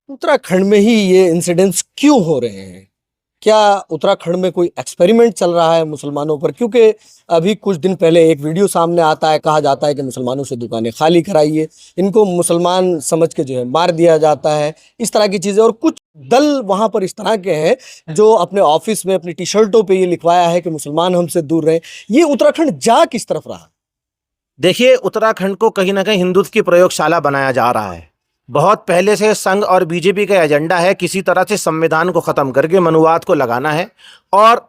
उत्तराखंड में ही ये इंसिडेंट्स क्यों हो रहे हैं? क्या उत्तराखंड में कोई एक्सपेरिमेंट चल रहा है मुसलमानों पर? क्योंकि अभी कुछ दिन पहले एक वीडियो सामने आता है, कहा जाता है कि मुसलमानों से दुकानें खाली कराइए, इनको मुसलमान समझ के जो है मार दिया जाता है, इस तरह की चीज़ें। और कुछ दल वहाँ पर इस तरह के हैं जो अपने ऑफिस में अपनी टी शर्टों पे ये लिखवाया है कि मुसलमान हमसे दूर रहें। ये उत्तराखंड जा किस तरफ रहा? देखिए, उत्तराखंड को कहीं ना कहीं हिंदुत्व की प्रयोगशाला बनाया जा रहा है। बहुत पहले से संघ और बीजेपी का एजेंडा है किसी तरह से संविधान को खत्म करके मनुवाद को लगाना है और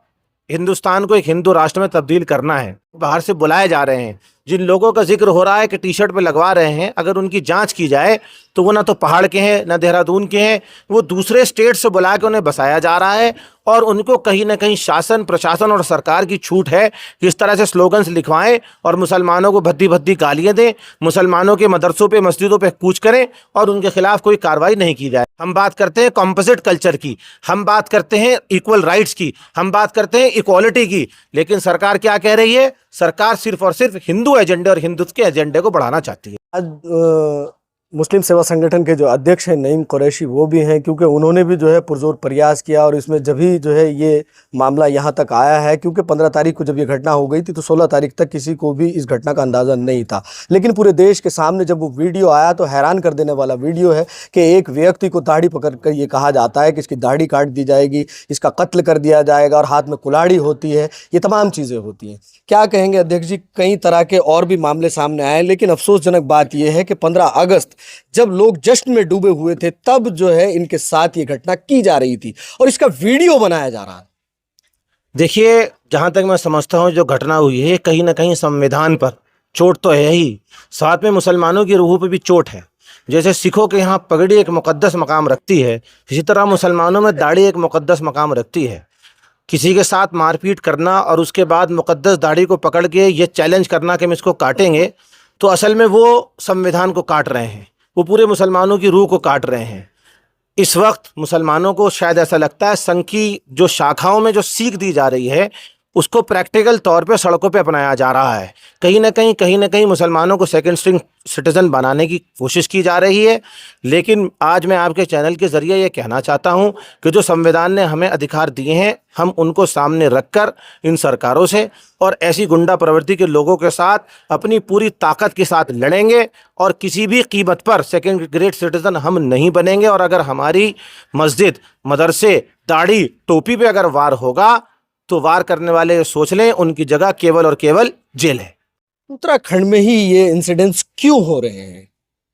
हिंदुस्तान को एक हिंदू राष्ट्र में तब्दील करना है। बाहर से बुलाए जा रहे हैं, जिन लोगों का जिक्र हो रहा है कि टी शर्ट पे लगवा रहे हैं, अगर उनकी जांच की जाए तो वो ना तो पहाड़ के हैं ना देहरादून के हैं, वो दूसरे स्टेट से बुला के उन्हें बसाया जा रहा है और उनको कहीं ना कहीं शासन प्रशासन और सरकार की छूट है कि इस तरह से स्लोगन्स लिखवाएं और मुसलमानों को भद्दी भद्दी गालियां दें, मुसलमानों के मदरसों पे मस्जिदों पे कूच करें और उनके खिलाफ कोई कार्रवाई नहीं की जाए। हम बात करते हैं कॉम्पोजिट कल्चर की, हम बात करते हैं इक्वल राइट्स की, हम बात करते हैं इक्वालिटी की, लेकिन सरकार क्या कह रही है? सरकार सिर्फ और सिर्फ हिंदू एजेंडे और हिंदुत्व के एजेंडे को बढ़ाना चाहती है। आज मुस्लिम सेवा संगठन के जो अध्यक्ष हैं नईम कुरैशी, वो भी हैं, क्योंकि उन्होंने भी जो है पुरजोर प्रयास किया और इसमें जब ही जो है ये मामला यहाँ तक आया है, क्योंकि 15 तारीख को जब ये घटना हो गई थी तो 16 तारीख तक किसी को भी इस घटना का अंदाज़ा नहीं था। लेकिन पूरे देश के सामने जब वो वीडियो आया तो हैरान कर देने वाला वीडियो है कि एक व्यक्ति को दाढ़ी पकड़ कर ये कहा जाता है कि इसकी दाढ़ी काट दी जाएगी, इसका कत्ल कर दिया जाएगा और हाथ में कुल्हाड़ी होती है, ये तमाम चीज़ें होती हैं। क्या कहेंगे अध्यक्ष जी? कई तरह के और भी मामले सामने आए, लेकिन अफसोसजनक बात यह है कि 15 अगस्त जब लोग जश्न में डूबे हुए थे तब जो है इनके साथ ये घटना की जा रही थी और इसका वीडियो बनाया जा रहा है। देखिए, जहां तक मैं समझता हूं जो घटना हुई है कहीं ना कहीं संविधान पर चोट तो है ही, साथ में मुसलमानों की रूह पे भी चोट है। जैसे सिखों के यहाँ पगड़ी एक मुकद्दस मकाम रखती है, इसी तरह मुसलमानों में दाढ़ी एक मुकद्दस मकाम रखती है। किसी के साथ मारपीट करना और उसके बाद मुकद्दस दाढ़ी को पकड़ के ये चैलेंज करना कि हम इसको काटेंगे, तो असल में वो संविधान को काट रहे हैं, वो पूरे मुसलमानों की रूह को काट रहे हैं। इस वक्त मुसलमानों को शायद ऐसा लगता है संघ की जो शाखाओं में जो सीख दी जा रही है उसको प्रैक्टिकल तौर पे सड़कों पे अपनाया जा रहा है। कहीं ना कहीं मुसलमानों को सेकंड स्ट्रिंग सिटीजन बनाने की कोशिश की जा रही है। लेकिन आज मैं आपके चैनल के ज़रिए ये कहना चाहता हूँ कि जो संविधान ने हमें अधिकार दिए हैं, हम उनको सामने रखकर इन सरकारों से और ऐसी गुंडा प्रवृत्ति के लोगों के साथ अपनी पूरी ताकत के साथ लड़ेंगे और किसी भी कीमत पर सेकंड ग्रेड सिटीजन हम नहीं बनेंगे। और अगर हमारी मस्जिद, मदरसे, दाढ़ी, टोपी पे अगर वार होगा तो वार करने वाले सोच लें उनकी जगह केवल और केवल जेल है। उत्तराखंड में ही ये इंसिडेंट्स क्यों हो रहे हैं?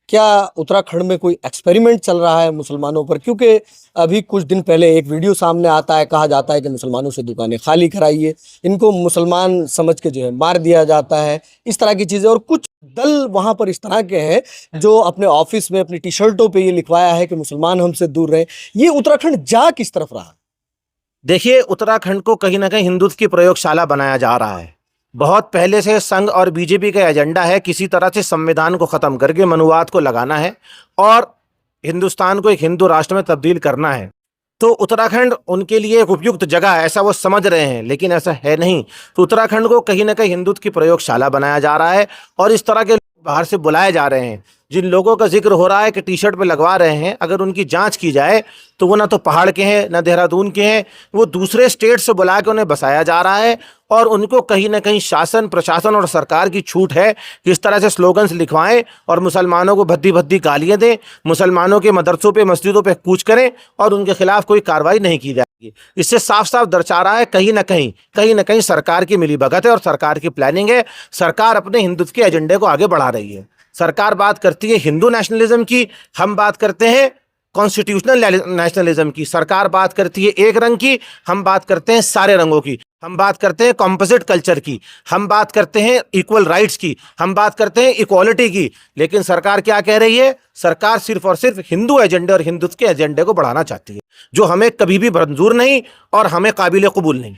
क्या उत्तराखंड में कोई एक्सपेरिमेंट चल रहा है मुसलमानों पर? क्योंकि अभी कुछ दिन पहले एक वीडियो सामने आता है, कहा जाता है कि मुसलमानों से दुकानें खाली कराइए, इनको मुसलमान समझ के जो है मार दिया जाता है, इस तरह की चीज़ें। और कुछ दल वहाँ पर इस तरह के हैं जो अपने ऑफिस में अपनी टी शर्टों पे ये लिखवाया है कि मुसलमान हमसे दूर रहें। ये उत्तराखंड जा किस तरफ रहा? देखिए, उत्तराखंड को कहीं ना कहीं हिंदुत्व की प्रयोगशाला बनाया जा रहा है। बहुत पहले से संघ और बीजेपी का एजेंडा है किसी तरह से संविधान को खत्म करके मनुवाद को लगाना है और हिंदुस्तान को एक हिंदू राष्ट्र में तब्दील करना है। तो उत्तराखंड उनके लिए एक उपयुक्त जगह है, ऐसा वो समझ रहे हैं, लेकिन ऐसा है नहीं। तो उत्तराखंड को कहीं ना कहीं हिंदुत्व की प्रयोगशाला बनाया जा रहा है और इस तरह के बाहर से बुलाए जा रहे हैं, जिन लोगों का जिक्र हो रहा है कि टी शर्ट पे लगवा रहे हैं, अगर उनकी जांच की जाए तो वो ना तो पहाड़ के हैं ना देहरादून के हैं, वो दूसरे स्टेट से बुला के उन्हें बसाया जा रहा है और उनको कहीं ना कहीं शासन प्रशासन और सरकार की छूट है कि इस तरह से स्लोगन्स लिखवाएं और मुसलमानों को भद्दी भद्दी गालियां दें, मुसलमानों के मदरसों पे मस्जिदों पे कूच करें और उनके खिलाफ कोई कार्रवाई नहीं की जाएगी। इससे साफ साफ दर्शा रहा है कहीं ना कहीं सरकार की मिलीभगत है और सरकार की प्लानिंग है। सरकार अपने हिंदुत्व के एजेंडे को आगे बढ़ा रही है। सरकार बात करती है हिंदू नेशनलिज्म की, हम बात करते हैं कॉन्स्टिट्यूशनल नेशनलिज्म की। सरकार बात करती है एक रंग की, हम बात करते हैं सारे रंगों की। हम बात करते हैं कॉम्पोजिट कल्चर की, हम बात करते हैं इक्वल राइट्स की, हम बात करते हैं इक्वालिटी की। लेकिन सरकार क्या कह रही है? सरकार सिर्फ और सिर्फ हिंदू एजेंडे और हिंदुत्व के एजेंडे को बढ़ाना चाहती है, जो हमें कभी भी मंजूर नहीं और हमें काबिल कबूल नहीं।